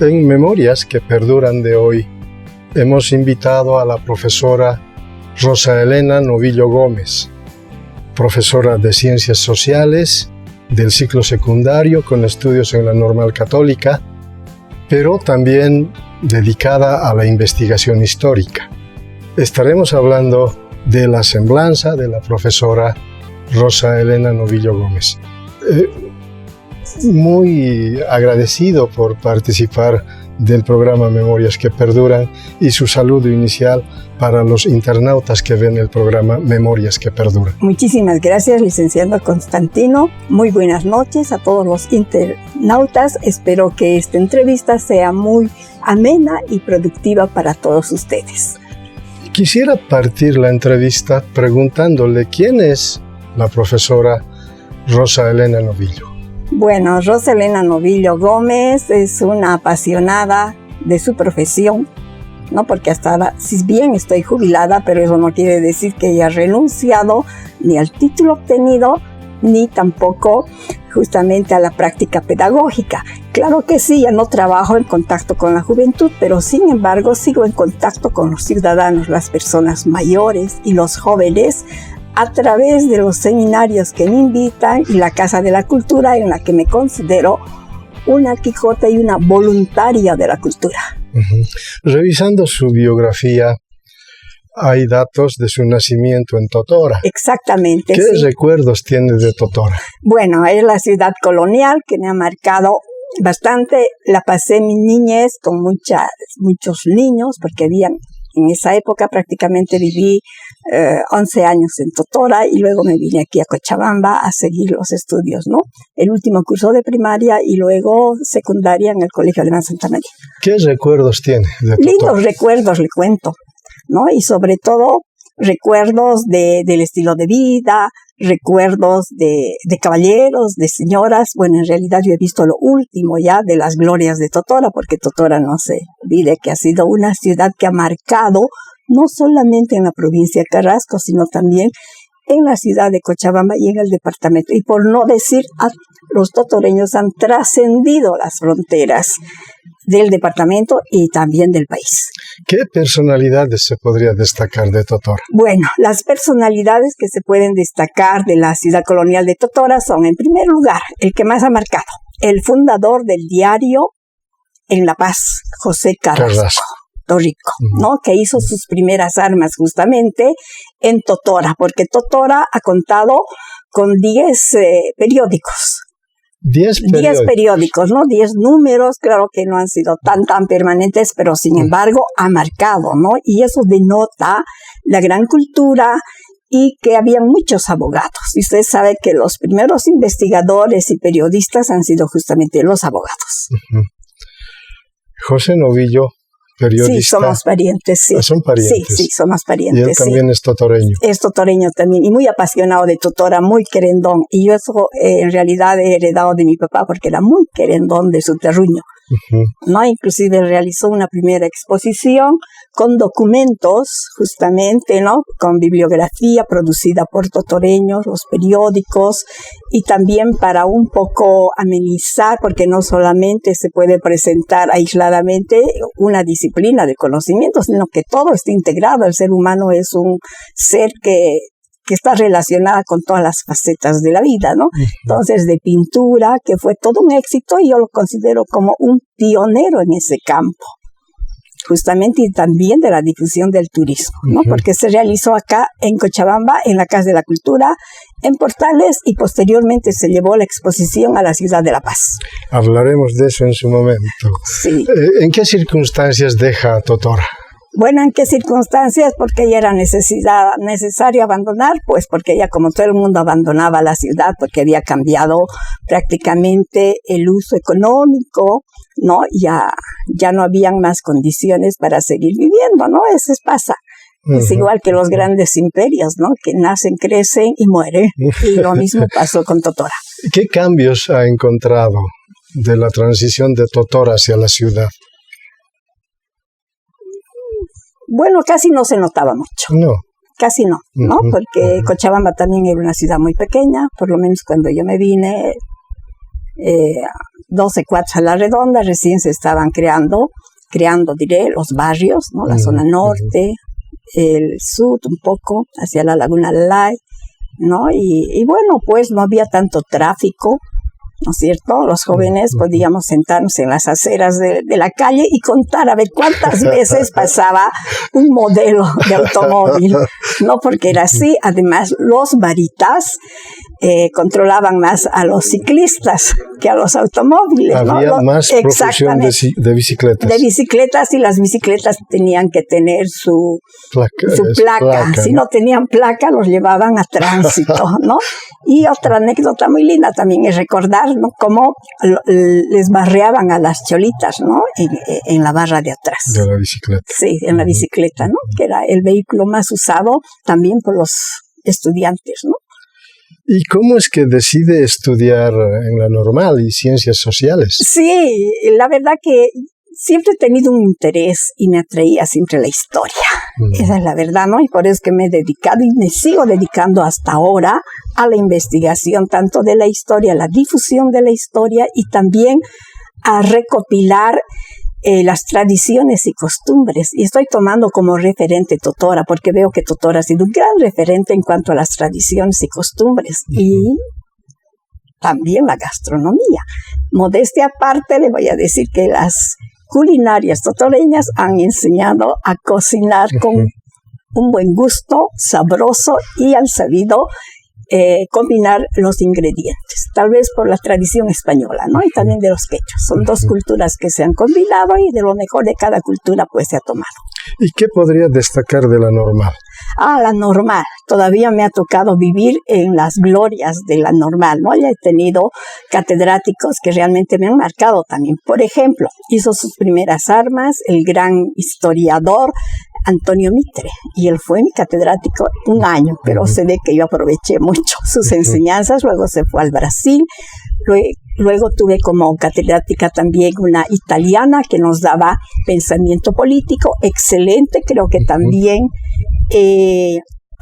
En Memorias que Perduran de hoy, hemos invitado a la profesora Rosa Elena Novillo Gómez, profesora de Ciencias Sociales del ciclo secundario con estudios en la Normal Católica, pero también dedicada a la investigación histórica. Estaremos hablando de la semblanza de la profesora Rosa Elena Novillo Gómez. Muy agradecido por participar del programa Memorias que Perduran y su saludo inicial para los internautas que ven el programa Memorias que Perduran. Muchísimas gracias, licenciado Constantino. Muy buenas noches a todos los internautas. Espero que esta entrevista sea muy amena y productiva para todos ustedes. Quisiera partir la entrevista preguntándole quién es la profesora Rosa Elena Novillo. Bueno, Rosa Elena Novillo Gómez es una apasionada de su profesión, ¿no? Porque hasta ahora, si bien estoy jubilada, pero eso no quiere decir que haya renunciado ni al título obtenido, ni tampoco justamente a la práctica pedagógica. Claro que sí, ya no trabajo en contacto con la juventud, pero sin embargo sigo en contacto con los ciudadanos, las personas mayores y los jóvenes, a través de los seminarios que me invitan y la Casa de la Cultura, en la que me considero una Quijote y una voluntaria de la cultura. Revisando su biografía, hay datos de su nacimiento en Totora. Exactamente. ¿Qué recuerdos tiene de Totora? Bueno, es la ciudad colonial que me ha marcado bastante. La pasé mi niñez con muchos niños, porque en esa época prácticamente viví 11 años en Totora y luego me vine aquí a Cochabamba a seguir los estudios, ¿no? El último curso de primaria y luego secundaria en el Colegio Alemán Santa María. ¿Qué recuerdos tiene de Totora? Lindos recuerdos, le cuento, ¿no? Y sobre todo recuerdos del estilo de vida, recuerdos de caballeros, de señoras. Bueno, en realidad yo he visto lo último ya de las glorias de Totora, porque Totora, no se olvide que ha sido una ciudad que ha marcado no solamente en la provincia de Carrasco, sino también en la ciudad de Cochabamba y en el departamento. Y por no decir, los totoreños han trascendido las fronteras del departamento y también del país. ¿Qué personalidades se podría destacar de Totora? Bueno, las personalidades que se pueden destacar de la ciudad colonial de Totora son, en primer lugar, el que más ha marcado, el fundador del diario En La Paz, José Carrasco. Rico, ¿no? Que hizo sus primeras armas justamente en Totora, porque Totora ha contado con 10 periódicos. 10 periódicos, ¿no? 10 números, claro que no han sido tan permanentes, pero sin embargo ha marcado, ¿no? Y eso denota la gran cultura y que había muchos abogados. Y usted sabe que los primeros investigadores y periodistas han sido justamente los abogados. José Novillo, periodista. Sí, somos parientes, sí. ¿Son parientes? Sí, somos parientes. Y él también es totoreño. Es totoreño también, y muy apasionado de Totora, muy querendón. Y yo eso en realidad he heredado de mi papá, porque era muy querendón de su terruño. ¿No? Inclusive realizó una primera exposición con documentos, justamente, ¿no? Con bibliografía producida por totoreños, los periódicos, y también para un poco amenizar, porque no solamente se puede presentar aisladamente una disciplina de conocimiento, sino que todo está integrado. El ser humano es un ser que está relacionada con todas las facetas de la vida, ¿no? Entonces, de pintura, que fue todo un éxito, y yo lo considero como un pionero en ese campo, justamente, y también de la difusión del turismo, ¿no? Porque se realizó acá en Cochabamba, en la Casa de la Cultura, en Portales, y posteriormente se llevó la exposición a la ciudad de La Paz. Hablaremos de eso en su momento. Sí. ¿En qué circunstancias deja Totora? Bueno, ¿en qué circunstancias? Porque ella era necesario abandonar, pues porque ella, como todo el mundo, abandonaba la ciudad porque había cambiado prácticamente el uso económico, ¿no? Ya no habían más condiciones para seguir viviendo, ¿no? Eso pasa. Es igual que los grandes imperios, ¿no? Que nacen, crecen y mueren. Y lo mismo pasó con Totora. ¿Qué cambios ha encontrado de la transición de Totora hacia la ciudad? Bueno, casi no se notaba mucho. No. Casi no, ¿no? Porque Cochabamba también era una ciudad muy pequeña, por lo menos cuando yo me vine, 12 cuadras a la redonda, recién se estaban creando, diré, los barrios, ¿no? La zona norte, el sur un poco, hacia la Laguna Lai, ¿no? Y bueno, pues no había tanto tráfico, ¿no es cierto? Los jóvenes podíamos sentarnos en las aceras de la calle y contar a ver cuántas veces pasaba un modelo de automóvil, ¿no? Porque era así. Además, los baritas controlaban más a los ciclistas que a los automóviles. Había, ¿no? Más profusión de bicicletas. De bicicletas, y las bicicletas tenían que tener su placa. Si no tenían placa, los llevaban a tránsito, ¿no? Y otra anécdota muy linda también es recordar, ¿no? Cómo les barreaban a las cholitas, ¿no? En la barra de atrás. De la bicicleta. Sí, en la bicicleta, ¿no? Que era el vehículo más usado también por los estudiantes, ¿no? ¿Y cómo es que decide estudiar en la normal y ciencias sociales? Sí, la verdad que siempre he tenido un interés y me atraía siempre la historia. Esa es la verdad, ¿no? Y por eso es que me he dedicado y me sigo dedicando hasta ahora a la investigación tanto de la historia, la difusión de la historia y también a recopilar las tradiciones y costumbres. Y estoy tomando como referente Totora porque veo que Totora ha sido un gran referente en cuanto a las tradiciones y costumbres. Y también la gastronomía. Modestia aparte, le voy a decir que las culinarias totoreñas han enseñado a cocinar con un buen gusto, sabroso, y han sabido combinar los ingredientes, tal vez por la tradición española, ¿no? Y también de los quechos. Son dos culturas que se han combinado y de lo mejor de cada cultura pues se ha tomado. ¿Y qué podría destacar de la normal? La normal. Todavía me ha tocado vivir en las glorias de la normal, ¿no? Ya he tenido catedráticos que realmente me han marcado también. Por ejemplo, hizo sus primeras armas el gran historiador Antonio Mitre, y él fue mi catedrático un año, pero se ve que yo aproveché mucho sus enseñanzas. Luego se fue al Brasil. Luego tuve como catedrática también una italiana que nos daba pensamiento político, excelente, creo que también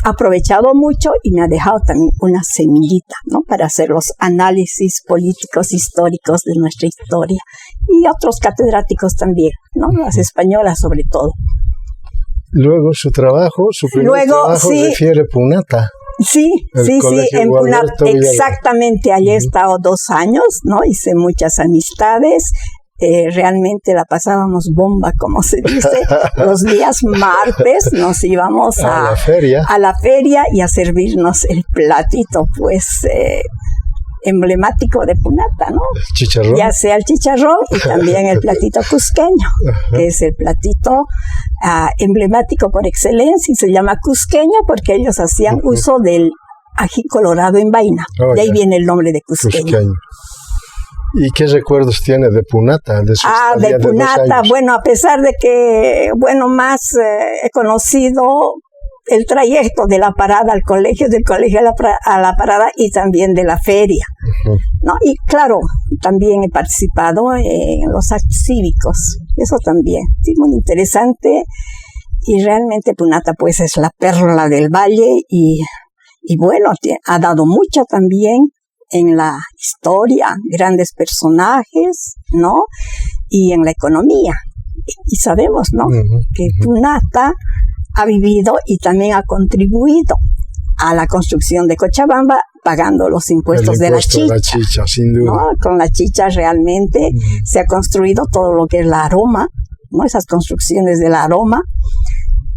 aprovechado mucho y me ha dejado también una semillita, ¿no? Para hacer los análisis políticos históricos de nuestra historia. Y otros catedráticos también, ¿no? Las españolas sobre todo. Luego su primer trabajo sí, refiere Punata. Sí, en Punata, exactamente, allí he estado 2 años, ¿no? Hice muchas amistades, realmente la pasábamos bomba, como se dice. Los días martes nos íbamos a la feria y a servirnos el platito, pues, emblemático de Punata, ¿no? El chicharrón. Ya sea el chicharrón y también el platito cusqueño, que es el platito emblemático por excelencia, y se llama cusqueño porque ellos hacían uso del ají colorado en vaina. De ahí viene el nombre de cusqueño. ¿Y qué recuerdos tiene de Punata? De Punata, bueno, a pesar de que, más he conocido el trayecto de la parada al colegio, del colegio a la parada, y también de la feria, ¿no? Y claro, también he participado en los actos cívicos, eso también, sí, muy interesante. Y realmente Punata pues es la perla del valle y bueno, ha dado mucho también en la historia, grandes personajes, ¿no? Y en la economía. Y sabemos, ¿no? Que Punata ha vivido y también ha contribuido a la construcción de Cochabamba, pagando los impuestos de la chicha, sin duda. ¿no? Con la chicha realmente se ha construido todo lo que es la aroma, ¿no? Esas construcciones de la aroma,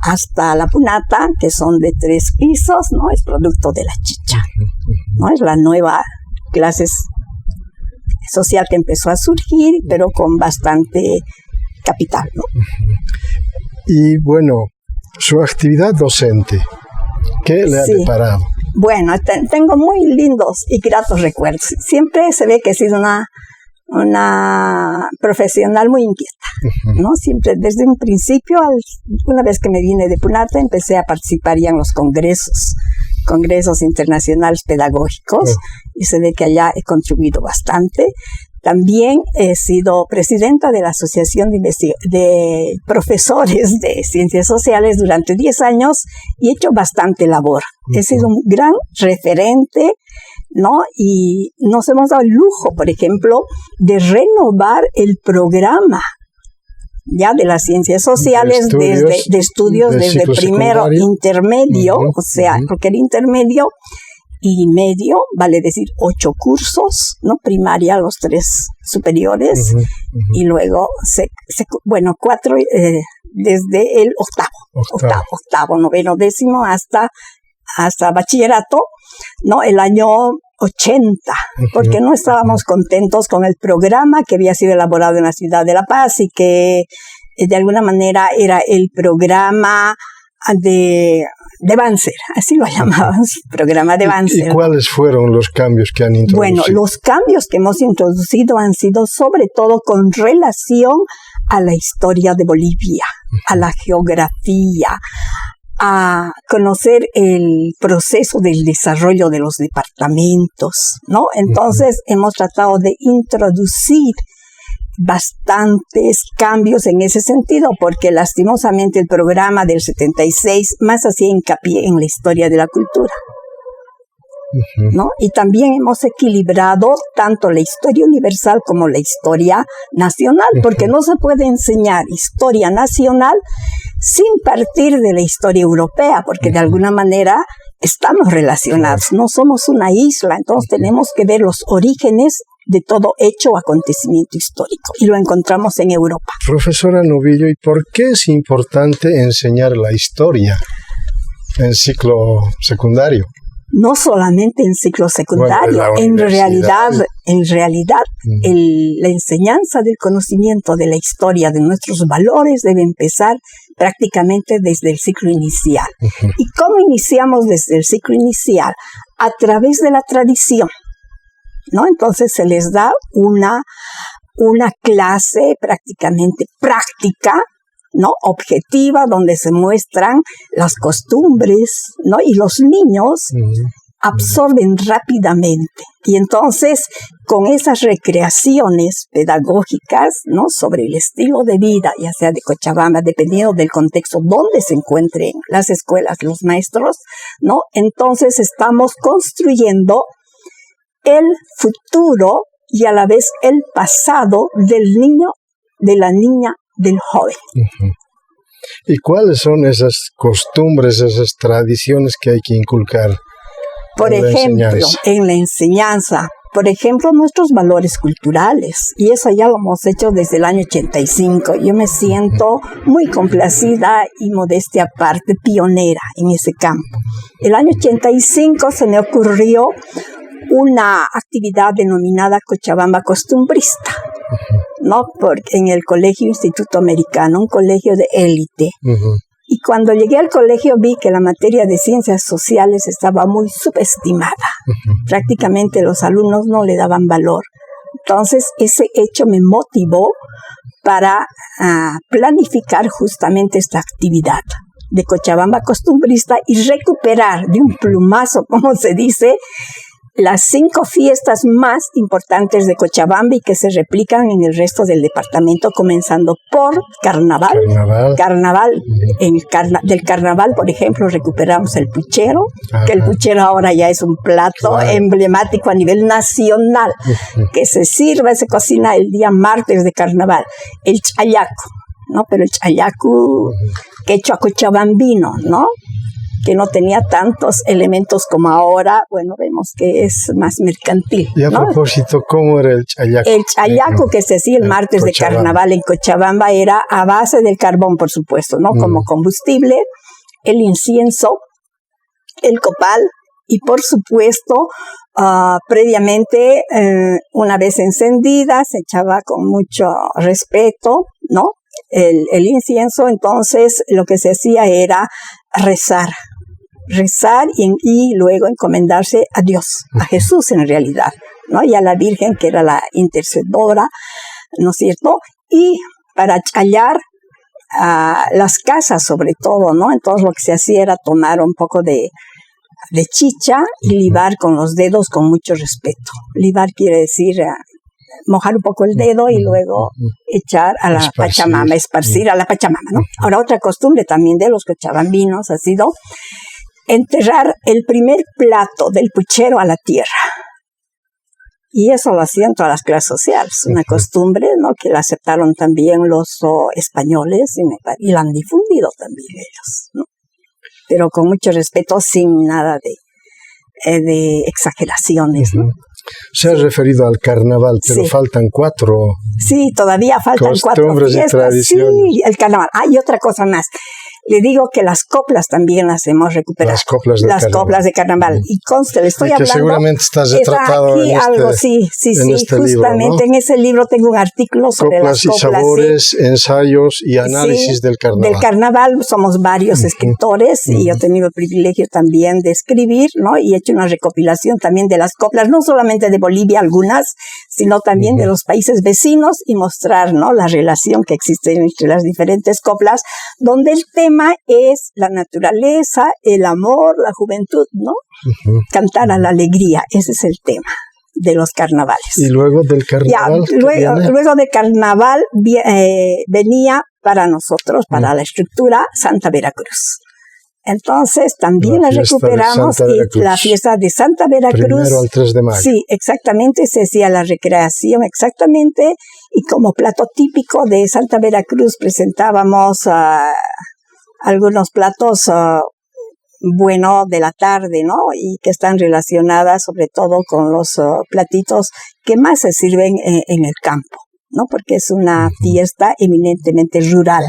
hasta la Punata, que son de 3 pisos, ¿no? Es producto de la chicha, ¿no? Es la nueva clase social que empezó a surgir, pero con bastante capital, ¿no? Y bueno, su actividad docente, ¿qué le ha deparado? Bueno, tengo muy lindos y gratos recuerdos. Siempre se ve que he sido una profesional muy inquieta, ¿no? Siempre, desde un principio, una vez que me vine de Punata, empecé a participar ya en los congresos internacionales pedagógicos, y se ve que allá he contribuido bastante. También he sido presidenta de la Asociación de Profesores de Ciencias Sociales durante 10 años y he hecho bastante labor. He sido un gran referente ¿no? Y nos hemos dado el lujo, por ejemplo, de renovar el programa ya de las ciencias sociales, de estudios desde primero intermedio, o sea, porque el intermedio y medio vale decir 8 cursos, ¿no? Primaria, los 3 superiores, y luego 4 desde el octavo, noveno, décimo hasta bachillerato, ¿no? El año 80, porque no estábamos contentos con el programa que había sido elaborado en la ciudad de La Paz y que de alguna manera era el programa de Banzer, así lo llamaban, programa de Banzer. ¿Y cuáles fueron los cambios que han introducido? Bueno, los cambios que hemos introducido han sido sobre todo con relación a la historia de Bolivia, a la geografía, a conocer el proceso del desarrollo de los departamentos, ¿no? Entonces hemos tratado de introducir bastantes cambios en ese sentido, porque lastimosamente el programa del 76 más hacía hincapié en la historia de la cultura, ¿no? Y también hemos equilibrado tanto la historia universal como la historia nacional, porque no se puede enseñar historia nacional sin partir de la historia europea, porque de alguna manera estamos relacionados, no somos una isla, entonces tenemos que ver los orígenes de todo hecho o acontecimiento histórico, y lo encontramos en Europa. Profesora Novillo, ¿y por qué es importante enseñar la historia en ciclo secundario? No solamente en ciclo secundario, en realidad la enseñanza del conocimiento de la historia, de nuestros valores, debe empezar prácticamente desde el ciclo inicial. ¿Y cómo iniciamos desde el ciclo inicial? A través de la tradición, ¿no? Entonces se les da una clase prácticamente práctica, ¿no? Objetiva, donde se muestran las costumbres, ¿no? Y los niños absorben rápidamente. Y entonces, con esas recreaciones pedagógicas, ¿no? Sobre el estilo de vida, ya sea de Cochabamba, dependiendo del contexto donde se encuentren las escuelas, los maestros, ¿no? Entonces estamos construyendo el futuro y a la vez el pasado del niño, de la niña, del joven. ¿Y cuáles son esas costumbres, esas tradiciones que hay que inculcar? Por ejemplo, en la enseñanza, por ejemplo, nuestros valores culturales, y eso ya lo hemos hecho desde el año 85. Yo me siento muy complacida y modestia aparte, pionera en ese campo. El año 85 se me ocurrió una actividad denominada Cochabamba Costumbrista, ¿no? Porque en el Colegio Instituto Americano, un colegio de élite. Y cuando llegué al colegio vi que la materia de ciencias sociales estaba muy subestimada. Prácticamente los alumnos no le daban valor. Entonces ese hecho me motivó para planificar justamente esta actividad de Cochabamba Costumbrista y recuperar de un plumazo, como se dice, las 5 fiestas más importantes de Cochabamba y que se replican en el resto del departamento, comenzando por Carnaval. Del Carnaval, por ejemplo, recuperamos el puchero, que el puchero ahora ya es un plato emblemático a nivel nacional, que se cocina el día martes de Carnaval. El chayaco, ¿no? Pero el chayaco quechua cochabambino, ¿no? Que no tenía tantos elementos como ahora, bueno, vemos que es más mercantil, ¿no? Y a propósito, ¿cómo era el chayaco? El chayaco que se hacía el martes de Carnaval en Cochabamba era a base del carbón, por supuesto, ¿no? Como combustible, el incienso, el copal y, por supuesto, previamente, una vez encendida, se echaba con mucho respeto, ¿no? El incienso, entonces lo que se hacía era rezar y luego encomendarse a Dios, a Jesús en realidad, ¿no? Y a la Virgen, que era la intercedora, ¿no es cierto? Y para chayar las casas sobre todo, ¿no? Entonces lo que se hacía era tomar un poco de chicha y libar con los dedos con mucho respeto. Libar quiere decir mojar un poco el dedo y luego echar a la Pachamama, esparcir a la Pachamama, ¿no? Ahora, otra costumbre también de los cochabambinos ha sido enterrar el primer plato del puchero a la tierra. Y eso lo hacían todas las clases sociales, una costumbre, ¿no?, que la aceptaron también los españoles y la han difundido también ellos, ¿no? Pero con mucho respeto, sin nada de exageraciones, ¿no? Se ha referido al carnaval, pero sí, faltan 4. Sí, todavía faltan 4 fiestas. Sí, el carnaval. Hay otra cosa más. Le digo que las coplas también las hemos recuperado. Las coplas de carnaval. Y conste, le estoy hablando. Seguramente está retratado aquí en algo, sí, este justamente libro, ¿no? En ese libro tengo un artículo sobre coplas las coplas. Y sabores, sí. Ensayos y análisis del carnaval. Del carnaval somos varios escritores y yo he tenido el privilegio también de escribir, ¿no? Y he hecho una recopilación también de las coplas, no solamente de Bolivia algunas, sino también de los países vecinos y mostrar, ¿no?, la relación que existe entre las diferentes coplas, donde el tema es la naturaleza, el amor, la juventud, ¿no? Cantar a la alegría, ese es el tema de los carnavales. Y luego del carnaval. Luego del carnaval venía para nosotros, para la estructura, Santa Veracruz. Entonces también la recuperamos y la fiesta de Santa Veracruz. 1 al 3 de mayo. Sí, exactamente, se hacía la recreación exactamente y como plato típico de Santa Veracruz presentábamos algunos platos bueno de la tarde, ¿no? Y que están relacionadas sobre todo con los platitos que más se sirven en el campo, ¿no? Porque es una fiesta eminentemente rural,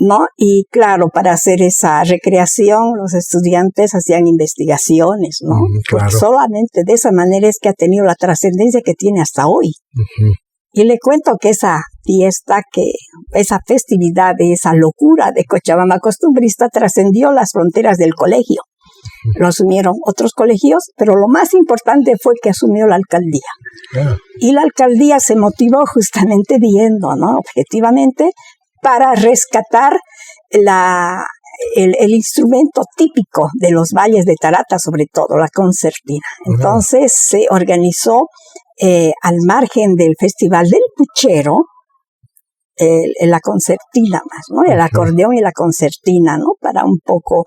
¿no? Y claro, para hacer esa recreación, los estudiantes hacían investigaciones, ¿no? Claro. Porque solamente de esa manera es que ha tenido la trascendencia que tiene hasta hoy. Y le cuento que esa fiesta, esa festividad, esa locura de Cochabamba costumbrista trascendió las fronteras del colegio. Lo asumieron otros colegios, pero lo más importante fue que asumió la alcaldía. Y la alcaldía se motivó justamente viendo, ¿no?, objetivamente, para rescatar el instrumento típico de los valles de Tarata, sobre todo la concertina. Entonces se organizó al margen del Festival del Puchero, la concertina más, ¿no? El acordeón y la concertina, ¿no? Para un poco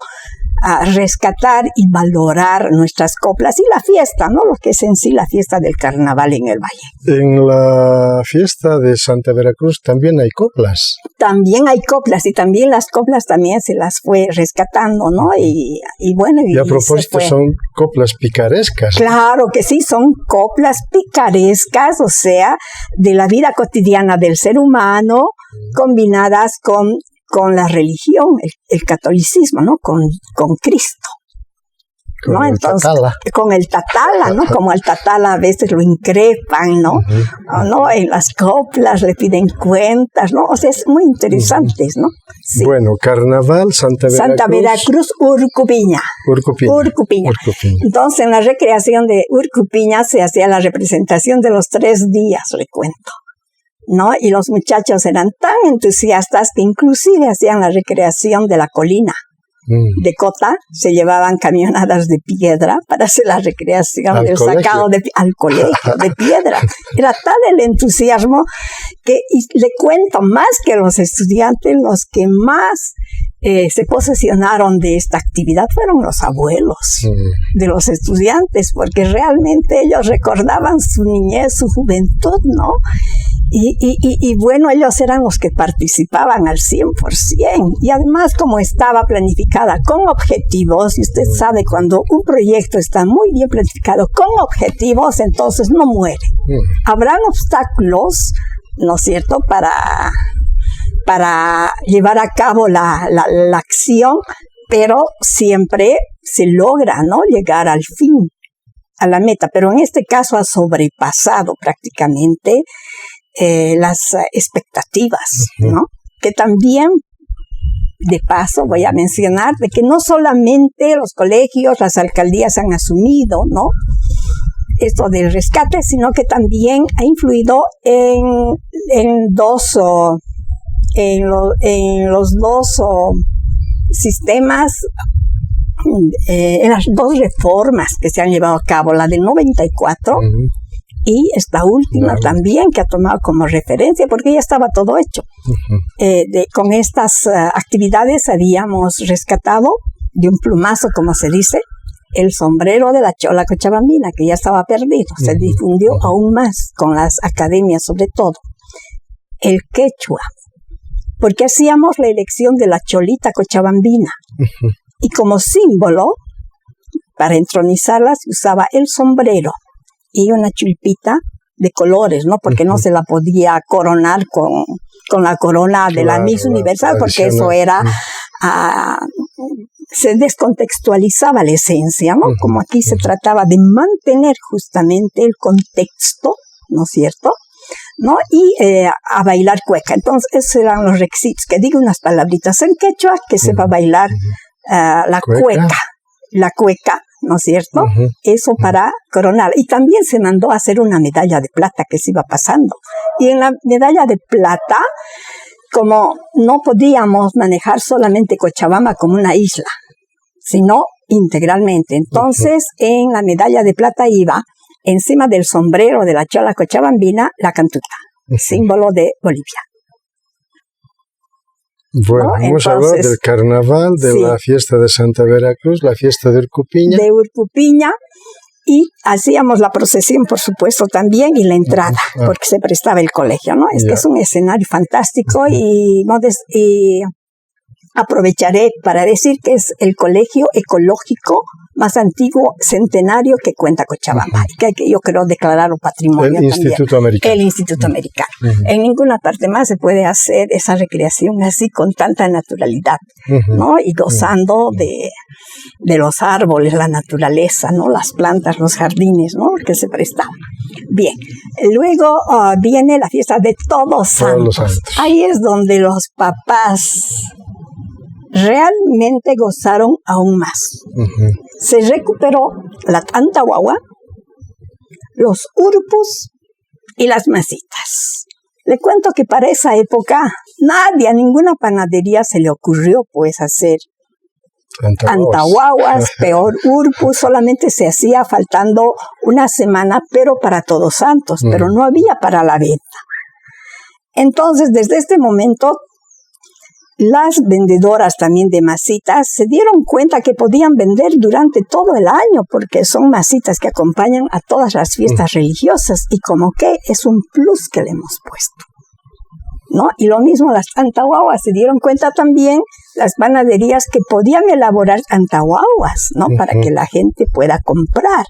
rescatar y valorar nuestras coplas y la fiesta, ¿no? Lo que es en sí la fiesta del carnaval en el valle. En la fiesta de Santa Veracruz también hay coplas. También hay coplas y también las coplas también se las fue rescatando, ¿no? Y bueno. Y a propósito son coplas picarescas. Claro que sí, son coplas picarescas, o sea, de la vida cotidiana del ser humano, combinadas con la religión, el catolicismo, ¿no? Con Cristo. ¿no? Entonces, con el tatala, ¿no? Como al tatala a veces lo increpan, ¿no? ¿No? En las coplas le piden cuentas, ¿no? O sea, es muy interesante, ¿no? Sí. Bueno, Carnaval, Santa Veracruz, Urcupiña. Urcupiña. Entonces, en la recreación de Urcupiña se hacía la representación de los 3 días, le cuento, ¿no? Y los muchachos eran tan entusiastas que inclusive hacían la recreación de la colina. De Cota, se llevaban camionadas de piedra para hacer la recreación del sacado al colegio de piedra. Era tal el entusiasmo que, y le cuento, más que los estudiantes, los que más se posesionaron de esta actividad fueron los abuelos de los estudiantes, porque realmente ellos recordaban su niñez, su juventud, ¿no? Y bueno, ellos eran los que participaban al 100%. Y además, como estaba planificada con objetivos, y usted sabe, cuando un proyecto está muy bien planificado con objetivos, entonces no muere. Habrán obstáculos, ¿no es cierto?, para llevar a cabo la acción, pero siempre se logra, ¿no?, llegar al fin, a la meta. Pero en este caso ha sobrepasado prácticamente las expectativas, ¿no? Que también, de paso, voy a mencionar de que no solamente los colegios, las alcaldías han asumido, ¿no?, esto del rescate, sino que también ha influido en los dos sistemas, en las 2 reformas que se han llevado a cabo, la del 94 y esta última también, que ha tomado como referencia, porque ya estaba todo hecho. Con estas actividades habíamos rescatado de un plumazo, como se dice, el sombrero de la chola cochabambina, que ya estaba perdido. Se difundió aún más con las academias, sobre todo. El quechua, porque hacíamos la elección de la cholita cochabambina. Y como símbolo, para entronizarla, se usaba el sombrero y una chulpita de colores, ¿no? Porque no se la podía coronar con la corona de la Miss Universal, porque eso era... se descontextualizaba la esencia, ¿no? Como aquí se trataba de mantener justamente el contexto, ¿no es cierto?, ¿no? Y a bailar cueca. Entonces, esos eran los requisitos. Que diga unas palabritas en quechua, que sepa bailar la cueca, ¿no es cierto? Eso para coronar. Y también se mandó a hacer una medalla de plata que se iba pasando. Y en la medalla de plata, como no podíamos manejar solamente Cochabamba como una isla, sino integralmente. Entonces, en la medalla de plata iba, encima del sombrero de la chola cochabambina, la cantuta, símbolo de Bolivia. Bueno, ¿no? hemos hablado del carnaval, de la fiesta de Santa Veracruz, la fiesta de Urcupiña. De Urcupiña, y hacíamos la procesión, por supuesto, también, y la entrada, porque se prestaba el colegio, ¿no? Es que es un escenario fantástico y aprovecharé para decir que es el colegio ecológico más antiguo centenario que cuenta Cochabamba, y que yo creo declararlo patrimonio el Instituto Americano. El Instituto Americano. En ninguna parte más se puede hacer esa recreación así con tanta naturalidad, ¿no? Y gozando de los árboles, la naturaleza, ¿no? Las plantas, los jardines, ¿no? Que se prestaban. Bien, luego viene la fiesta de Todos Santos. Ahí es donde los papás realmente gozaron aún más. Se recuperó la Tantahuahua, los urpus y las masitas. Le cuento que para esa época a ninguna panadería se le ocurrió pues hacer antahuahuas, peor urpus, solamente se hacía faltando una semana, pero para Todos Santos, pero no había para la venta. Entonces, desde este momento, las vendedoras también de masitas se dieron cuenta que podían vender durante todo el año, porque son masitas que acompañan a todas las fiestas religiosas, y como que es un plus que le hemos puesto, ¿no? Y lo mismo las antahuahuas, se dieron cuenta también las panaderías que podían elaborar antahuahuas, ¿no? Para que la gente pueda comprar,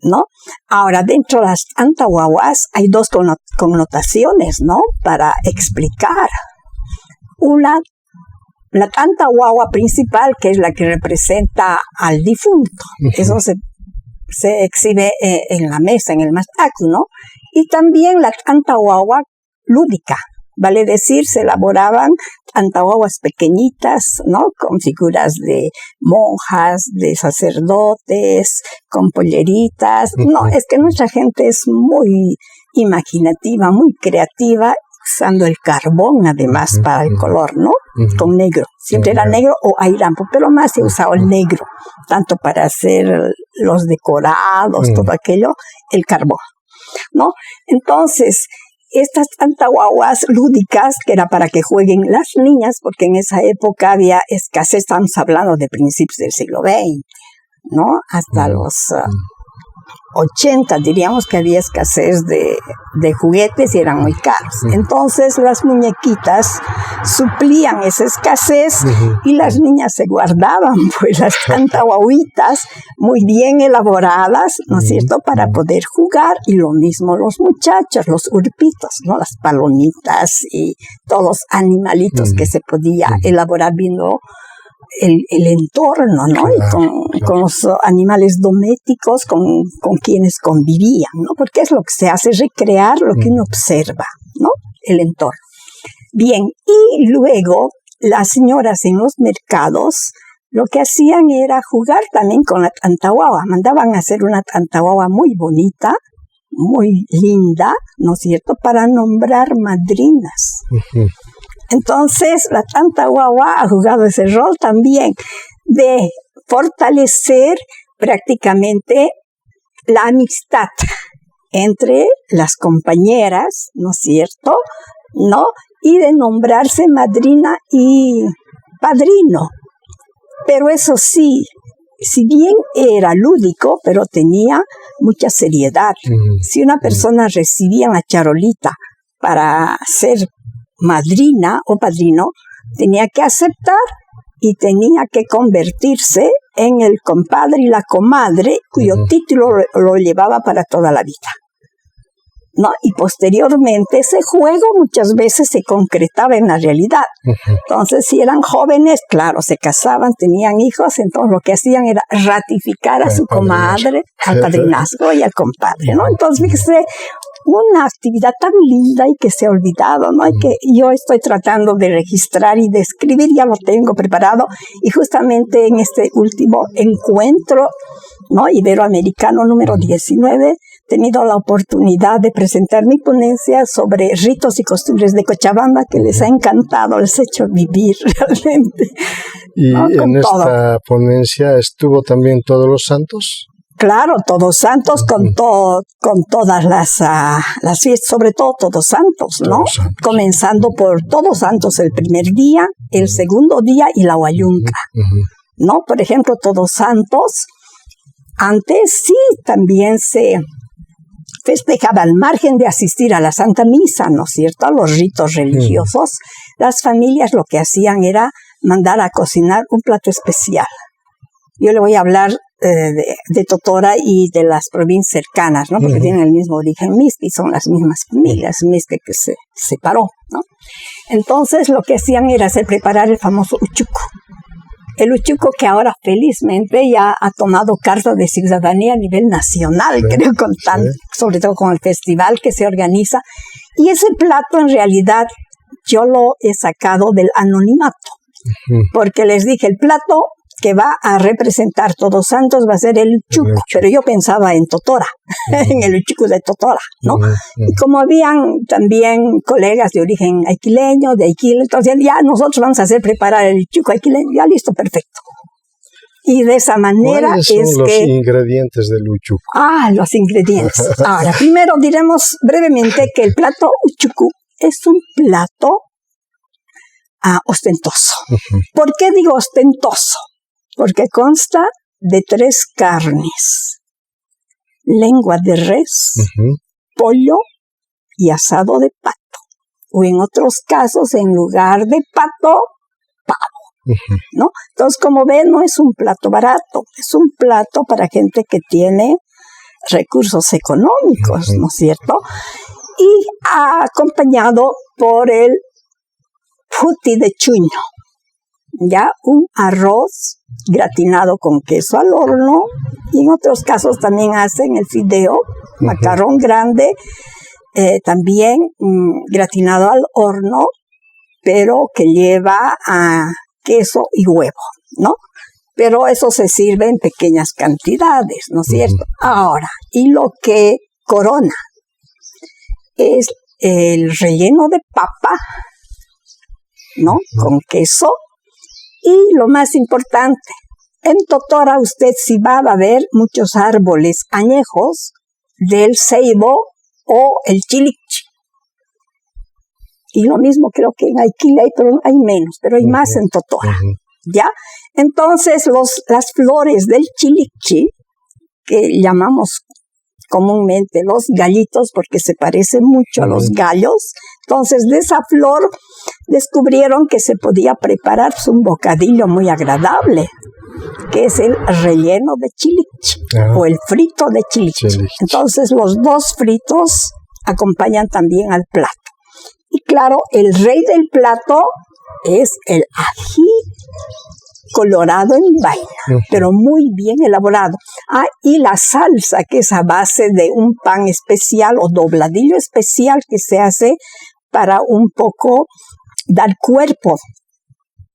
¿no? Ahora, dentro de las antahuahuas hay dos connotaciones, ¿no? Para explicar. Una, la antahuahua principal, que es la que representa al difunto. Eso se exhibe en la mesa, en el mastáculo, ¿no? Y también la antahuahua lúdica, vale decir, se elaboraban antahuahuas pequeñitas, ¿no? Con figuras de monjas, de sacerdotes, con polleritas. No, es que nuestra gente es muy imaginativa, muy creativa, usando el carbón además para el color, ¿no? Con negro. Siempre era negro o airampo, pero más se usaba el negro, tanto para hacer los decorados, todo aquello, el carbón, ¿no? Entonces, estas antahuahuas lúdicas, que era para que jueguen las niñas, porque en esa época había escasez, estamos hablando de principios del siglo XX, ¿no? Hasta los 80, diríamos que había escasez de juguetes y eran muy caros. Entonces las muñequitas suplían esa escasez y las niñas se guardaban pues las antahuahuitas muy bien elaboradas, ¿no es cierto?, para poder jugar. Y lo mismo los muchachos, los urpitos, ¿no?, las palomitas y todos los animalitos que se podía elaborar viendo el entorno, ¿no? Claro, y con los animales domésticos con quienes convivían, ¿no? Porque es lo que se hace, recrear lo que uno observa, ¿no? El entorno. Bien, y luego las señoras en los mercados lo que hacían era jugar también con la antahuahua. Mandaban a hacer una antahuahua muy bonita, muy linda, ¿no es cierto?, para nombrar madrinas. Entonces, la antahuahua ha jugado ese rol también de fortalecer prácticamente la amistad entre las compañeras, ¿no es cierto?, ¿no? Y de nombrarse madrina y padrino. Pero eso sí, si bien era lúdico, pero tenía mucha seriedad. Si una persona recibía una charolita para ser madrina o padrino, tenía que aceptar y tenía que convertirse en el compadre y la comadre cuyo título lo llevaba para toda la vida, ¿no? Y posteriormente ese juego muchas veces se concretaba en la realidad. Entonces, si eran jóvenes, claro, se casaban, tenían hijos, entonces lo que hacían era ratificar a su comadre, al padrinazgo y al compadre, ¿no? Entonces, fíjese, una actividad tan linda y que se ha olvidado, ¿no? Y que yo estoy tratando de registrar y de escribir, ya lo tengo preparado, y justamente en este último encuentro, ¿no? Iberoamericano número 19, he tenido la oportunidad de presentar mi ponencia sobre ritos y costumbres de Cochabamba, que les ha encantado, les ha hecho vivir realmente. ¿Y ¿no? en esta ponencia estuvo también Todos los Santos? Claro, Todos Santos con todas las fiestas, sobre todo Todos Santos, ¿no? Todos Santos. Comenzando por Todos Santos el primer día, el segundo día y la Huayunca, ¿no? Por ejemplo, Todos Santos, antes sí también se festejaba al margen de asistir a la Santa Misa, ¿no es cierto? A los ritos religiosos. Las familias lo que hacían era mandar a cocinar un plato especial. Yo le voy a hablar de Totora y de las provincias cercanas, ¿no? Porque tienen el mismo origen Mixque y son las mismas familias Mixque que se separó, ¿no? Entonces lo que hacían era preparar el famoso uchuco. El uchuco que ahora felizmente ya ha tomado carta de ciudadanía a nivel nacional, creo, sobre todo con el festival que se organiza. Y ese plato en realidad yo lo he sacado del anonimato, porque les dije, el plato que va a representar Todos Santos va a ser el uchuco, pero yo pensaba en Totora, en el uchuco de Totora, ¿no? Y como habían también colegas de origen aiquileño, de Aiquile, entonces ya nosotros vamos a hacer preparar el uchuco aiquileño, ya listo, perfecto. Y de esa manera ¿cuáles son los ingredientes del uchuco? Los ingredientes. Ahora, primero diremos brevemente que el plato uchuco es un plato ostentoso. ¿Por qué digo ostentoso? Porque consta de 3 carnes: lengua de res, pollo y asado de pato. O en otros casos, en lugar de pato, pavo, ¿no? Entonces, como ven, no es un plato barato, es un plato para gente que tiene recursos económicos, ¿no es cierto? Y acompañado por el futi de chuño, ya un arroz gratinado con queso al horno, y en otros casos también hacen el fideo, macarrón grande, también gratinado al horno, pero que lleva queso y huevo, ¿no? Pero eso se sirve en pequeñas cantidades, ¿no es cierto? Ahora, y lo que corona es el relleno de papa, ¿no? Con queso. Y lo más importante, en Totora usted sí va a ver muchos árboles añejos del ceibo o el chilicchi. Y lo mismo creo que en Aiquile hay, pero hay menos, pero hay más en Totora, ¿ya? Entonces las flores del chilicchi, que llamamos comúnmente los gallitos porque se parecen mucho a los gallos, entonces de esa flor descubrieron que se podía preparar un bocadillo muy agradable, que es el relleno de chilicchi o el frito de chilicchi. Entonces los 2 fritos acompañan también al plato. Y claro, el rey del plato es el ají colorado en vaina, pero muy bien elaborado. Y la salsa, que es a base de un pan especial o dobladillo especial que se hace para un poco dar cuerpo,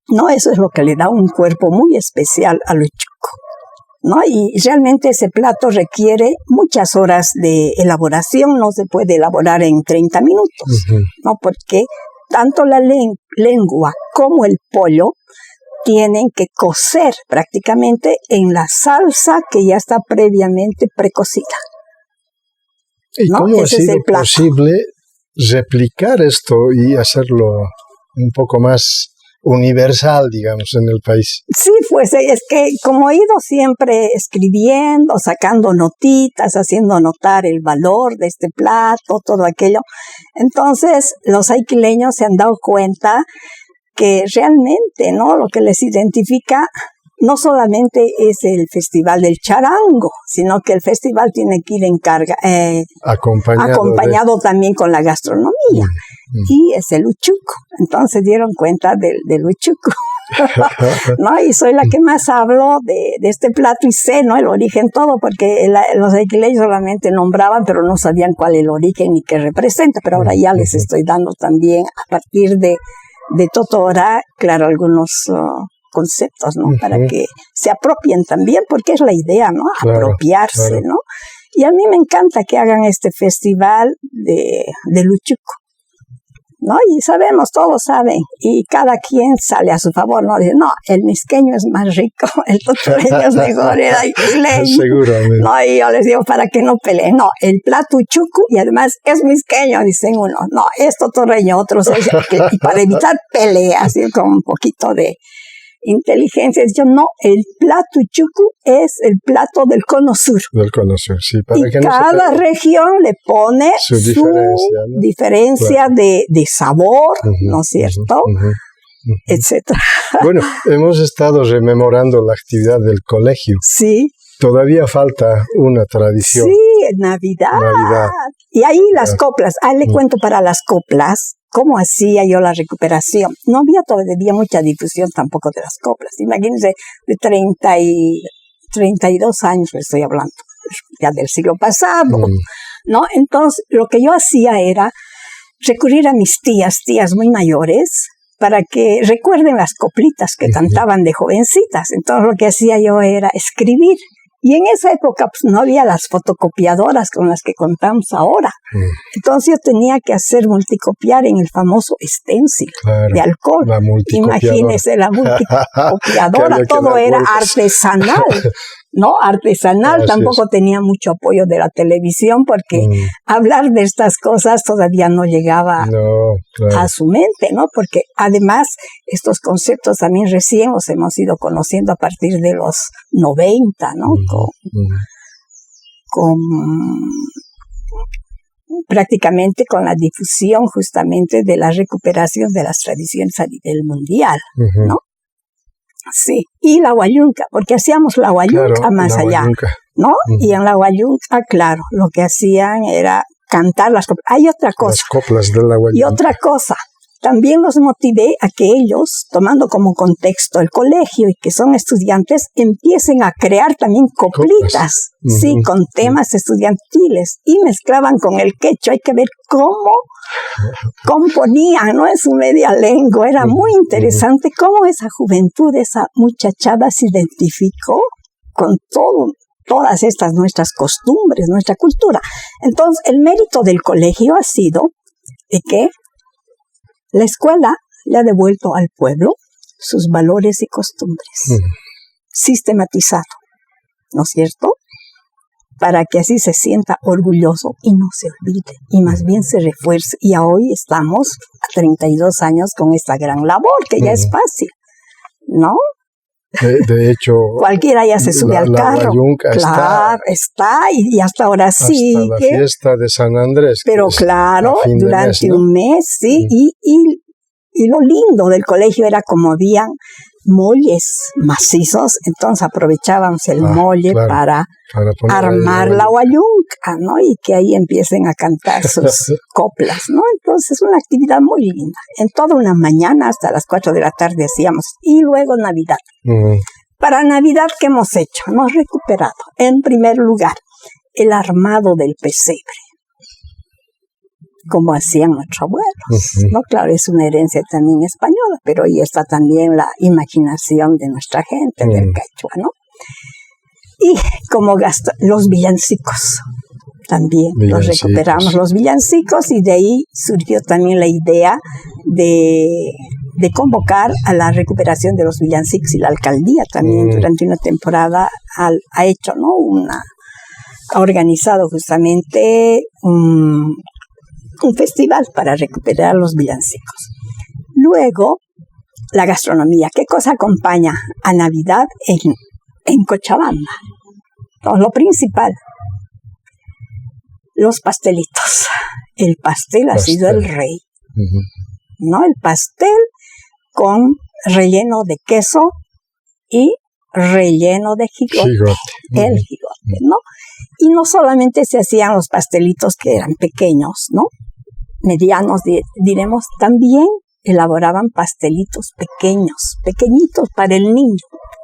¿no? Eso es lo que le da un cuerpo muy especial al uchuco, ¿no? Y realmente ese plato requiere muchas horas de elaboración, no se puede elaborar en 30 minutos, ¿no? Porque tanto la lengua como el pollo tienen que cocer prácticamente en la salsa que ya está previamente precocida. ¿Y ¿no? cómo ese ha sido posible replicar esto y hacerlo un poco más universal, digamos, en el país. Sí, pues es que como he ido siempre escribiendo, sacando notitas, haciendo notar el valor de este plato, todo aquello, entonces los aiquileños se han dado cuenta que realmente, ¿no?, lo que les identifica no solamente es el Festival del Charango, sino que el festival tiene que ir acompañado también con la gastronomía. Y es el uchuco. Entonces dieron cuenta del uchuco. ¿No? Y soy la que más hablo de este plato y sé, ¿no?, el origen todo, porque los aiquileños solamente nombraban, pero no sabían cuál es el origen y qué representa. Pero ahora ya les estoy dando también, a partir de Totora, claro, algunos conceptos, ¿no? Para que se apropien también, porque es la idea, ¿no? Apropiarse, claro. ¿no? Y a mí me encanta que hagan este festival de uchuco, ¿no? Y sabemos, todos saben, y cada quien sale a su favor, ¿no? Dice, no, el misqueño es más rico, el totoreño es mejor, el aiquileño. Seguramente. No, y yo les digo, para que no peleen, no, el plato uchuco, y además es misqueño, dicen uno, no, es totoreño, otros, y para evitar peleas, y con un poquito de inteligencia, yo no, el plato uchuco es el plato del cono sur. Del cono sur, sí. Para y que cada región le pone su diferencia, ¿no?, de sabor, ¿no es cierto? Etcétera. Bueno, hemos estado rememorando la actividad del colegio. Sí. Todavía falta una tradición. Sí, Navidad. Y ahí las coplas. Ahí le cuento para las coplas cómo hacía yo la recuperación. No había todavía mucha difusión tampoco de las coplas. Imagínense, de 32 años le estoy hablando, ya del siglo pasado, ¿no? Entonces, lo que yo hacía era recurrir a mis tías muy mayores, para que recuerden las coplitas que cantaban de jovencitas. Entonces, lo que hacía yo era escribir. Y en esa época pues, no había las fotocopiadoras con las que contamos ahora. Entonces yo tenía que hacer multicopiar en el famoso stencil de alcohol. Imagínese la multicopiadora, todo era artesanal. ¿No? Artesanal, tampoco tenía mucho apoyo de la televisión porque hablar de estas cosas todavía no llegaba a su mente, ¿no? Porque además estos conceptos también recién los hemos ido conociendo a partir de los 90, ¿no? Prácticamente con la difusión justamente de la recuperación de las tradiciones a nivel mundial, ¿no? Sí, y la huayunca, porque hacíamos la huayunca más allá, ¿no? Y en la huayunca, claro, lo que hacían era cantar las coplas. Hay otra cosa. Las coplas de la huayunca. Y otra cosa, también los motivé a que ellos, tomando como contexto el colegio y que son estudiantes, empiecen a crear también coplitas, sí, con temas estudiantiles, y mezclaban con el quechua. Hay que ver cómo componían, ¿no? En su media lengua. Era muy interesante cómo esa juventud, esa muchachada se identificó con todas estas nuestras costumbres, nuestra cultura. Entonces, el mérito del colegio ha sido de que la escuela le ha devuelto al pueblo sus valores y costumbres, sistematizado, ¿no es cierto? Para que así se sienta orgulloso y no se olvide, y más bien se refuerce. Y hoy estamos a 32 años con esta gran labor, que ya es fácil, ¿no? De hecho, cualquiera ya se sube al carro. La Huayunca está y hasta ahora sí. Hasta la fiesta de San Andrés. Pero claro, durante un mes, sí. Y lo lindo del colegio era como habían molles macizos, entonces aprovechábamos el molle para armar la huayunca, ¿no? Y que ahí empiecen a cantar sus coplas, ¿no? Entonces es una actividad muy linda. En toda una mañana hasta las 4 de la tarde hacíamos. Y luego Navidad. Para Navidad, ¿qué hemos hecho? Hemos recuperado, en primer lugar, el armado del pesebre, como hacían nuestros abuelos, ¿no? Claro, es una herencia también española, pero ahí está también la imaginación de nuestra gente, del quechua, ¿no? Y como los villancicos, también los recuperamos, los villancicos, y de ahí surgió también la idea de convocar a la recuperación de los villancicos, y la alcaldía también durante una temporada ha hecho, ¿no? Ha organizado justamente un festival para recuperar los villancicos. Luego la gastronomía. ¿Qué cosa acompaña a Navidad en Cochabamba? Entonces, lo principal, los pastelitos. El pastel ha sido el rey. ¿No? El pastel con relleno de queso y relleno de jigote. El jigote, ¿no? Y no solamente se hacían los pastelitos que eran pequeños, ¿no? Medianos, diremos, también elaboraban pastelitos pequeños, pequeñitos para el niño.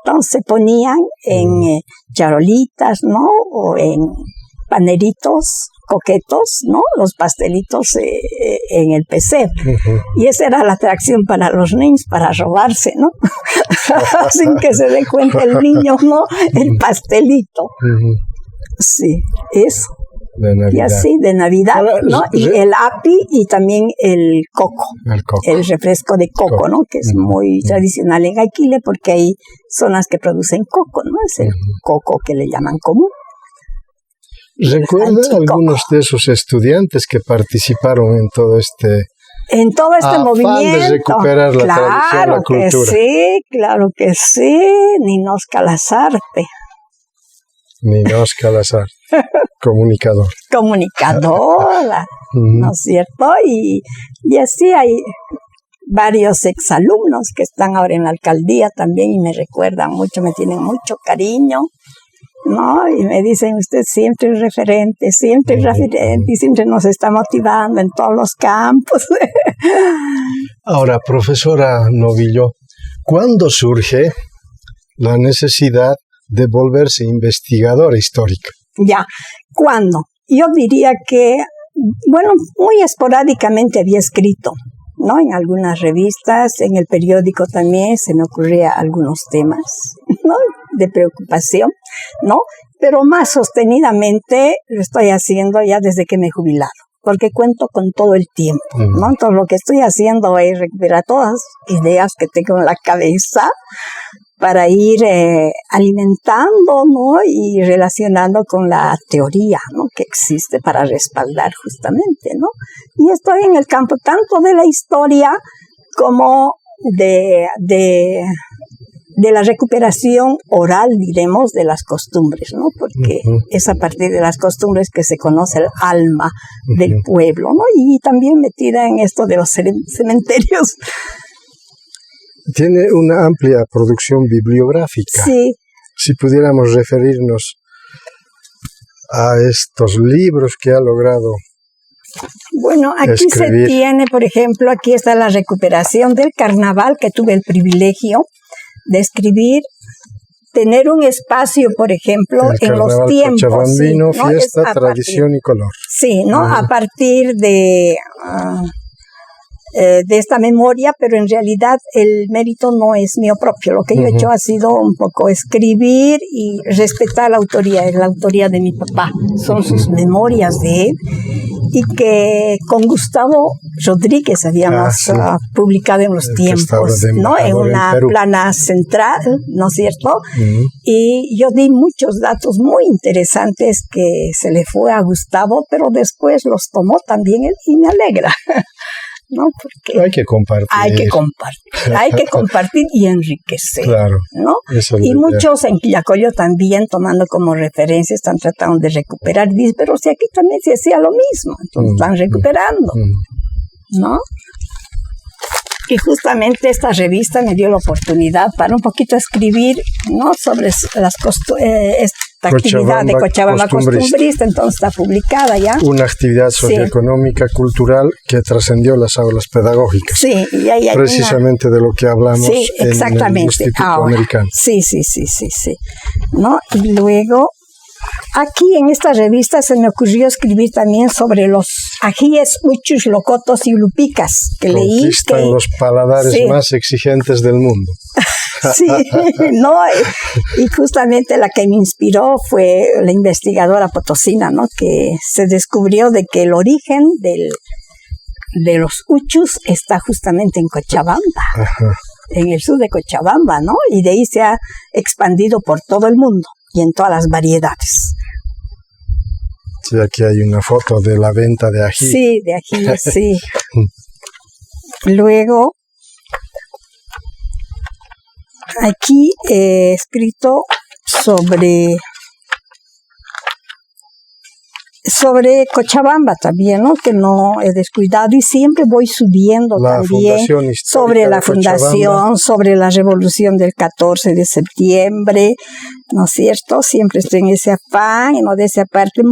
Entonces se ponían en charolitas, ¿no? O en paneritos coquetos, ¿no? Los pastelitos en el pesebre. Y esa era la atracción para los niños, para robarse, ¿no? Sin que se dé cuenta el niño, ¿no? El pastelito. Sí, eso. De Navidad. Y así, de Navidad, ahora, ¿no? Y el api y también el coco. El refresco de coco, ¿no? Que es muy tradicional en Guayaquil, porque hay zonas que producen coco, ¿no? Es el coco que le llaman común. ¿Recuerda algunos de esos estudiantes que participaron en todo este movimiento? De recuperar la tradición, la cultura. Claro que sí, Ninosca Lazarte. Ninosca Lazarte, comunicadora, ¿no es cierto? Y así hay varios exalumnos que están ahora en la alcaldía también y me recuerdan mucho, me tienen mucho cariño, ¿no? Y me dicen, usted siempre es referente, y siempre nos está motivando en todos los campos. Ahora, profesora Novillo, ¿cuándo surge la necesidad de volverse investigadora histórica? Ya, ¿cuándo? Yo diría que, bueno, muy esporádicamente había escrito, ¿no? En algunas revistas, en el periódico también se me ocurría algunos temas, ¿no? De preocupación, ¿no? Pero más sostenidamente lo estoy haciendo ya desde que me he jubilado, porque cuento con todo el tiempo, ¿no? Entonces lo que estoy haciendo es recuperar todas las ideas que tengo en la cabeza para ir alimentando, ¿no? Y relacionando con la teoría, ¿no? Que existe para respaldar justamente, ¿no? Y estoy en el campo tanto de la historia como de la recuperación oral, diremos, de las costumbres, ¿no? Porque es a partir de las costumbres que se conoce el alma del pueblo, ¿no? Y también metida en esto de los cementerios. Tiene una amplia producción bibliográfica. Sí. Si pudiéramos referirnos a estos libros que ha logrado Bueno, aquí escribir. Se tiene, por ejemplo, aquí está la recuperación del carnaval, que tuve el privilegio de escribir, tener un espacio, por ejemplo, en los tiempos. Cochabambino, sí, ¿no? Fiesta, tradición y color. Sí, ¿no? A partir de esta memoria, pero en realidad el mérito no es mío propio. Lo que yo he hecho ha sido un poco escribir y respetar la autoría. Es la autoría de mi papá. Son sus memorias de él. Y que con Gustavo Rodríguez habíamos publicado en los tiempos, ¿no? En una plana central, ¿no es cierto? Y yo di muchos datos muy interesantes que se le fue a Gustavo, pero después los tomó también él y me alegra. ¿No? Porque hay que compartir. Hay que compartir y enriquecer. Claro. ¿No? Y muchos en Quillacollo también, tomando como referencia, están tratando de recuperar. Dicen, pero si aquí también se hacía lo mismo, entonces están recuperando. ¿No? Y justamente esta revista me dio la oportunidad para un poquito escribir, ¿no? Sobre las esta actividad de Cochabamba costumbrista, entonces está publicada ya. Una actividad socioeconómica, cultural, que trascendió las aulas pedagógicas. Sí, y ahí hay precisamente de lo que hablamos en el Instituto Americano. Sí. ¿No? Y luego, aquí en esta revista se me ocurrió escribir también sobre los ajíes, uchus, locotos y lupicas, que leí. Conquistan los paladares más exigentes del mundo. Sí, no, y justamente la que me inspiró fue la investigadora potosina, ¿no? Que se descubrió de que el origen de los uchus está justamente en Cochabamba, en el sur de Cochabamba, ¿no? Y de ahí se ha expandido por todo el mundo y en todas las variedades. Sí, aquí hay una foto de la venta de ají. Sí, de ají, sí. Luego, Aquí he escrito sobre Cochabamba también, ¿no? Que no he descuidado y siempre voy subiendo también sobre la fundación, sobre la revolución del 14 de septiembre, ¿no es cierto? Siempre estoy en ese afán y modestia aparte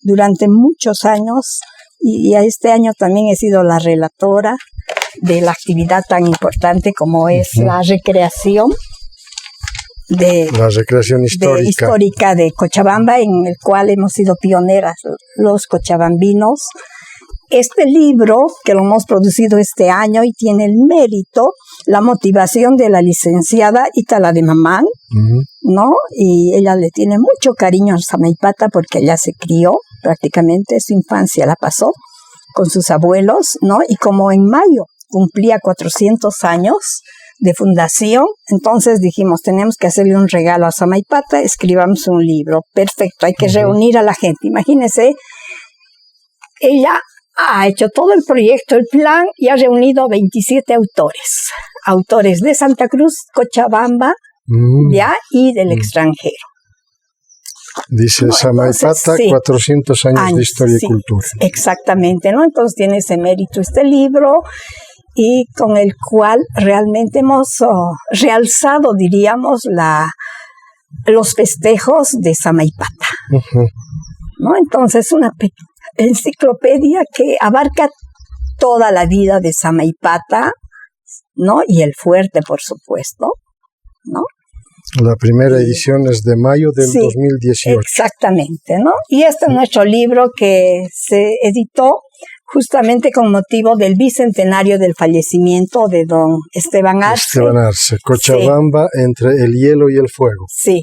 durante muchos años y este año también he sido la relatora de la actividad tan importante como es la recreación. La recreación histórica de Cochabamba, en el cual hemos sido pioneras los cochabambinos. Este libro, que lo hemos producido este año y tiene el mérito, la motivación de la licenciada Itala de Mamán, ¿no? Y ella le tiene mucho cariño a Samaipata porque ella se crió, prácticamente su infancia la pasó con sus abuelos, ¿no? Y como en mayo cumplía 400 años de fundación, entonces dijimos, tenemos que hacerle un regalo a Samaipata, escribamos un libro. Perfecto, hay que reunir a la gente. Imagínense, ella ha hecho todo el proyecto, el plan, y ha reunido 27 autores de Santa Cruz, Cochabamba, ya, y del extranjero. Dice, ¿no? Samaipata, entonces, 400 años de historia y cultura. Exactamente, ¿no? Entonces tiene ese mérito este libro, y con el cual realmente hemos realzado, diríamos, los festejos de Samaipata. ¿No? Entonces, una enciclopedia que abarca toda la vida de Samaipata, ¿no? Y el fuerte, por supuesto, ¿no? La primera edición es de mayo del 2018. Exactamente, ¿no? Y este es nuestro libro que se editó justamente con motivo del bicentenario del fallecimiento de don Esteban Arce. Cochabamba, entre el hielo y el fuego. Sí,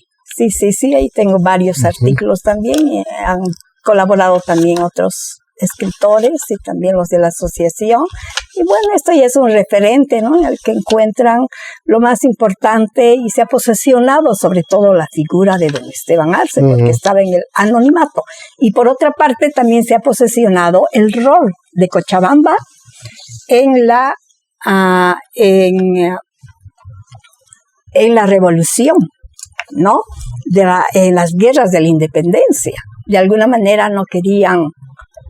ahí tengo varios artículos también, y han colaborado también otros escritores y también los de la asociación. Y bueno, esto ya es un referente, ¿no? En el que encuentran lo más importante y se ha posesionado sobre todo la figura de don Esteban Arce, porque estaba en el anonimato. Y por otra parte también se ha posesionado el rol de Cochabamba en la revolución, ¿no? En las guerras de la independencia. De alguna manera no querían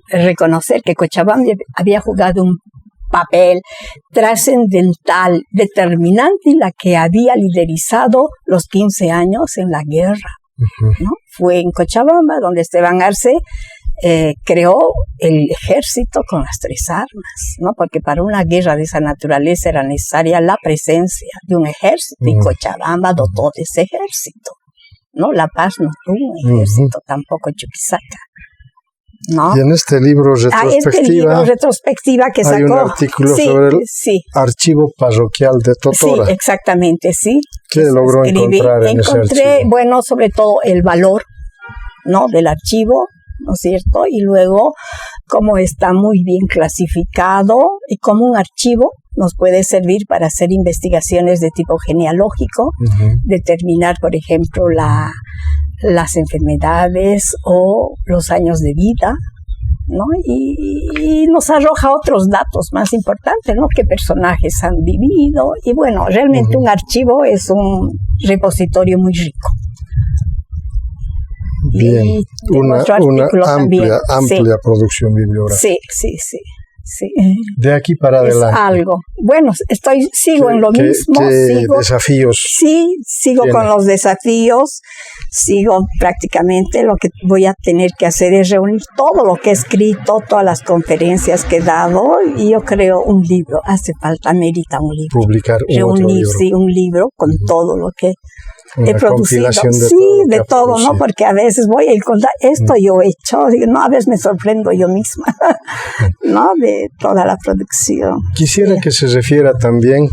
reconocer que Cochabamba había jugado un papel trascendental, determinante, y la que había liderizado los 15 años en la guerra, ¿no? Fue en Cochabamba donde Esteban Arce creó el ejército con las 3 armas, ¿no? Porque para una guerra de esa naturaleza era necesaria la presencia de un ejército, y Cochabamba dotó de ese ejército, ¿no? La Paz no tuvo un ejército, tampoco Chuquisaca, ¿no? Y en este libro retrospectiva que sacó, hay un artículo sobre el archivo parroquial de Totora. Sí, exactamente, sí. ¿Qué logró encontrar en ese archivo? Bueno, sobre todo el valor, ¿no? Del archivo, ¿no es cierto? Y luego, cómo está muy bien clasificado y cómo un archivo nos puede servir para hacer investigaciones de tipo genealógico, determinar, por ejemplo, las enfermedades o los años de vida, ¿no? Y nos arroja otros datos más importantes, ¿no? Qué personajes han vivido. Y bueno, realmente un archivo es un repositorio muy rico. Bien, una amplia producción bibliográfica. Sí. De aquí para adelante. Es algo. Bueno, sigo en lo mismo. ¿Qué desafíos? Sí, sigo con los desafíos. Sigo prácticamente, lo que voy a tener que hacer es reunir todo lo que he escrito, todas las conferencias que he dado, y yo creo un libro. Hace falta, amerita un libro. Publicar otro libro. Sí, un libro con todo lo que he producido. De todo, ¿no? Porque a veces voy a encontrar, esto yo he hecho, digo, no, a veces me sorprendo yo misma, ¿no? De toda la producción. Quisiera que se refiera también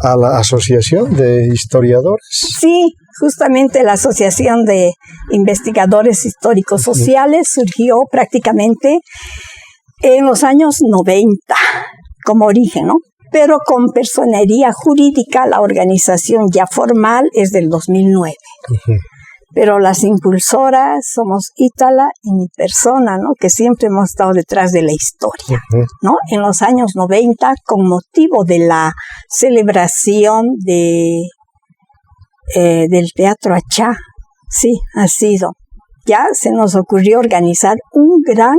a la Asociación de Historiadores. Sí, justamente la Asociación de Investigadores Históricos Sociales surgió prácticamente en los años 90 como origen, ¿no? Pero con personería jurídica, la organización ya formal es del 2009. Pero las impulsoras somos Itala y mi persona, ¿no? Que siempre hemos estado detrás de la historia, ¿no? En los años 90, con motivo de la celebración de del Teatro Achá. Sí, ha sido. Ya se nos ocurrió organizar un gran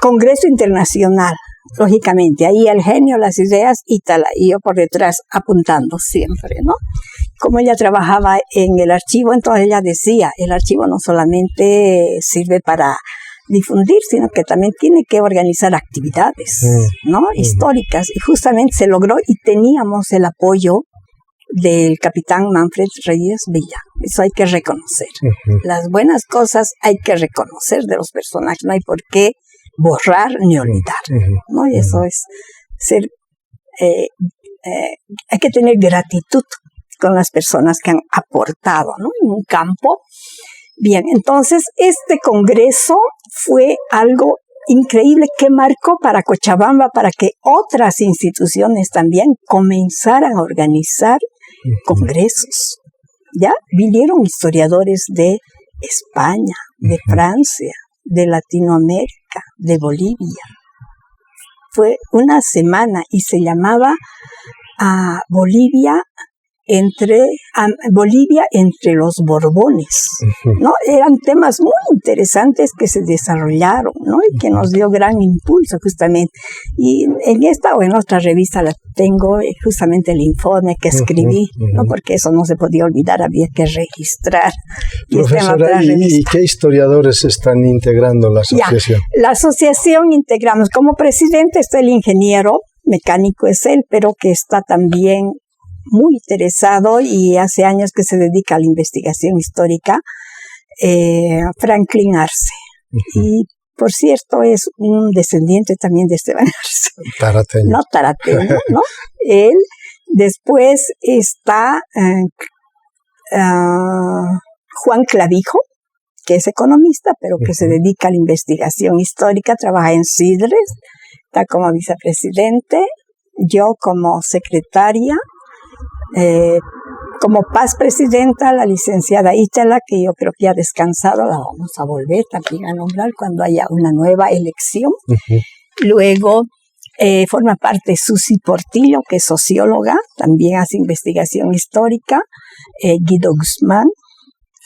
congreso internacional, lógicamente. Ahí el genio, las ideas y tal, y yo por detrás apuntando siempre, ¿no? Como ella trabajaba en el archivo, entonces ella decía, el archivo no solamente sirve para difundir, sino que también tiene que organizar actividades, ¿no? Históricas. Y justamente se logró y teníamos el apoyo del capitán Manfred Reyes Villa. Eso hay que reconocer. Las buenas cosas hay que reconocer de los personajes. No hay por qué borrar ni olvidar, ¿no? Y eso es ser... hay que tener gratitud con las personas que han aportado, ¿no? En un campo. Bien, entonces este congreso fue algo increíble que marcó para Cochabamba, para que otras instituciones también comenzaran a organizar congresos. Ya vinieron historiadores de España, de Francia, de Latinoamérica, de Bolivia. Fue una semana y se llamaba Bolivia entre los Borbones, ¿no? Eran temas muy interesantes que se desarrollaron, ¿no? Y que nos dio gran impulso justamente. Y en esta o en otra revista la tengo justamente el informe que escribí, ¿no? Porque eso no se podía olvidar, había que registrar. Profesora, ¿y qué historiadores están integrando la asociación? Ya, la asociación integramos, como presidente está el ingeniero mecánico, es él, pero que está también muy interesado y hace años que se dedica a la investigación histórica, Franklin Arce. Y por cierto es un descendiente también de Esteban Arce. Tarateño. No, tarateño, ¿no? Él. Después está Juan Clavijo, que es economista, pero que se dedica a la investigación histórica, trabaja en Sidres, está como vicepresidente, yo como secretaria, como paz presidenta, la licenciada Ítala, que yo creo que ya ha descansado, la vamos a volver también a nombrar cuando haya una nueva elección. Luego forma parte Susi Portillo, que es socióloga, también hace investigación histórica, Guido Guzmán,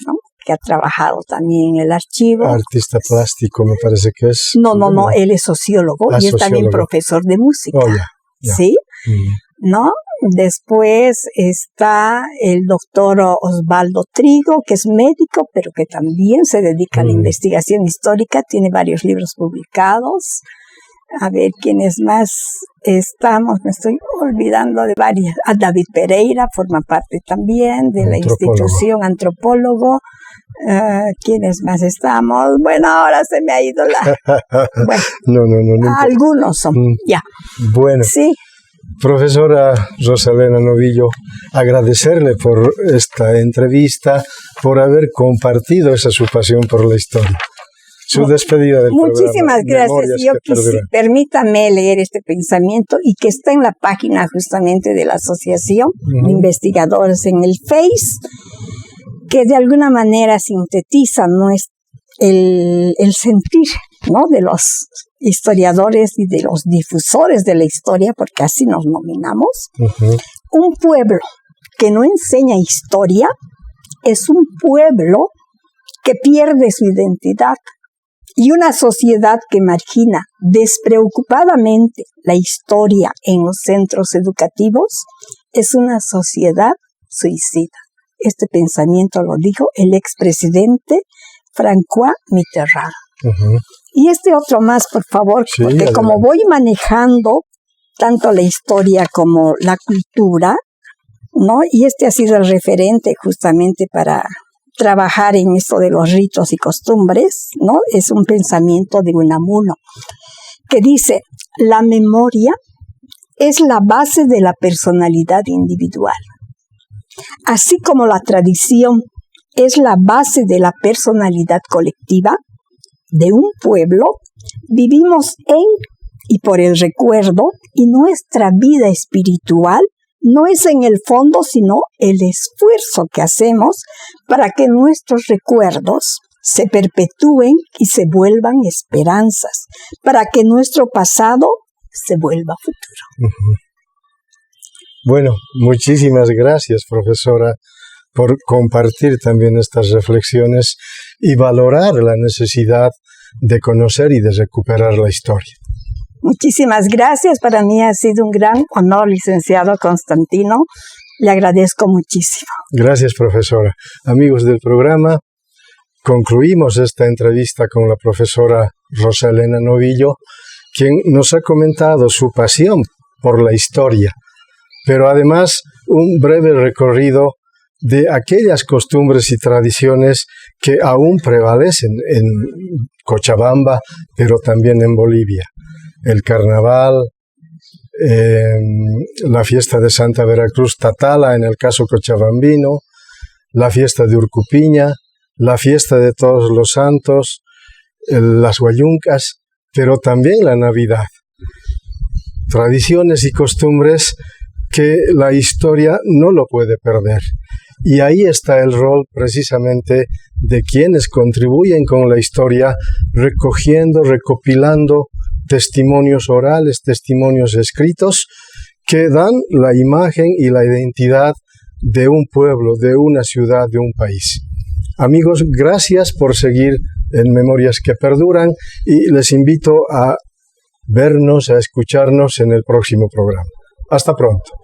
¿no? Que ha trabajado también en el archivo. Artista plástico, me parece que es. No, él es sociólogo y es también profesor de música. Ya. ¿Sí? ¿No? Después está el doctor Osvaldo Trigo, que es médico, pero que también se dedica a la investigación histórica, tiene varios libros publicados. A ver, ¿quiénes más estamos? Me estoy olvidando de varias. David Pereira forma parte también de la institución, antropólogo. ¿Quiénes más estamos? Bueno, ahora se me ha ido la... Bueno, no. Algunos son, ya. Bueno. Sí. Profesora Rosa Elena Novillo, agradecerle por esta entrevista, por haber compartido esa su pasión por la historia. Su despedida del Muchísimas programa. gracias. Permítame leer este pensamiento y que está en la página justamente de la asociación de investigadores en el Face, que de alguna manera sintetiza el sentir, ¿no? De los historiadores y de los difusores de la historia, porque así nos nominamos. Un pueblo que no enseña historia es un pueblo que pierde su identidad, y una sociedad que margina despreocupadamente la historia en los centros educativos es una sociedad suicida. Este pensamiento lo dijo el expresidente François Mitterrand. Y este otro más, por favor, sí, porque adelante. Como voy manejando tanto la historia como la cultura, ¿no? Y este ha sido el referente justamente para trabajar en esto de los ritos y costumbres, ¿no? Es un pensamiento de Unamuno que dice: la memoria es la base de la personalidad individual. Así como la tradición es la base de la personalidad colectiva de un pueblo, vivimos en y por el recuerdo, y nuestra vida espiritual no es en el fondo, sino el esfuerzo que hacemos para que nuestros recuerdos se perpetúen y se vuelvan esperanzas, para que nuestro pasado se vuelva futuro. Bueno, muchísimas gracias, profesora, por compartir también estas reflexiones y valorar la necesidad de conocer y de recuperar la historia. Muchísimas gracias. Para mí ha sido un gran honor, licenciado Constantino. Le agradezco muchísimo. Gracias, profesora. Amigos del programa, concluimos esta entrevista con la profesora Rosa Elena Novillo, quien nos ha comentado su pasión por la historia, pero además un breve recorrido de aquellas costumbres y tradiciones que aún prevalecen en Cochabamba, pero también en Bolivia. El carnaval, la fiesta de Santa Veracruz Tatala en el caso cochabambino, la fiesta de Urcupiña, la fiesta de Todos los Santos, las Huayuncas, pero también la Navidad. Tradiciones y costumbres que la historia no lo puede perder. Y ahí está el rol precisamente de quienes contribuyen con la historia, recogiendo, recopilando testimonios orales, testimonios escritos, que dan la imagen y la identidad de un pueblo, de una ciudad, de un país. Amigos, gracias por seguir en Memorias que Perduran y les invito a vernos, a escucharnos en el próximo programa. Hasta pronto.